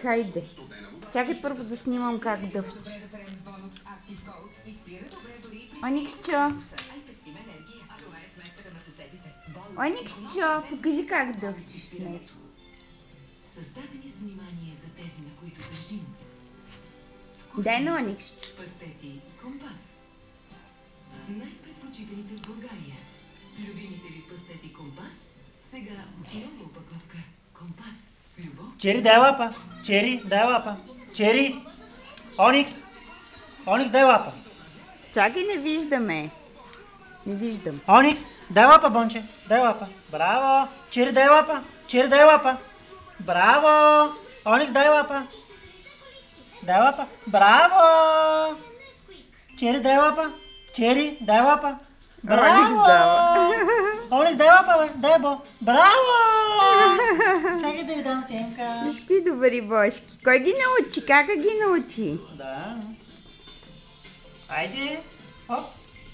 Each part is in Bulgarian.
Хайде. Чакай първо да снимам как дъвчи. Ониксчо. Ониксчо, покажи как дъвчиш с него. Създадени с внимание за тези, на които държим. Дай на Ониксчо. Пастети Компас. Най-предпочитаните в България. Любимите ви пастети Компас? Сега в нова опаковка. Компас с любов. Чери, дай лапа. Чери, дай лапа. Чери. Оникс. Оникс, дай лапа. Чакай, не виждаме. Не виждам. Оникс, дай лапа, бонче. Дай лапа. Браво. Чери, дай лапа. Чери, дай лапа. Браво. Оникс, дай лапа. Дай лапа. Браво. Чери, дай лапа. Чери, дай лапа. Оникс дава. Оникс, дай лапа, бе. Дай бо. Браво. Сега да ви дам сенка. Виж ти добри бошки. Кой ги научи? Как ги научи? Да. Айде. Оп.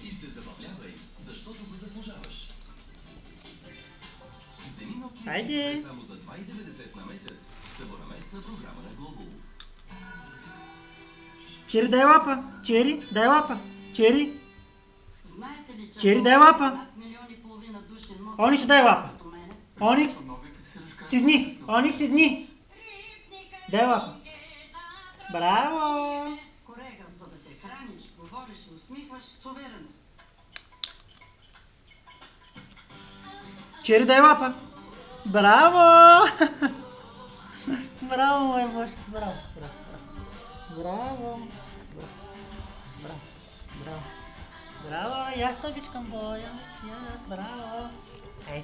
И се забавлявай, защото го заслужаваш. Вземи Nokia Айде. само за 2,90 на месец с абонаментна програма на Global. Чери, дай лапа. Чери, дай лапа. Чери. Знаете ли, че Чери, дай лапа. над 1,5 милиона души носят Оникс, дай лапа. като мене? Оникс, седни. Оникс, седни. Дай лапа. Браво. Колега, за да се храниш, говориш и усмихваш с увереност. Чери, дай лапа. Браво. Браво, мой бож. Браво. Браво. Браво. Браво. Браво. И аз те обичам, боя. Браво. Ей.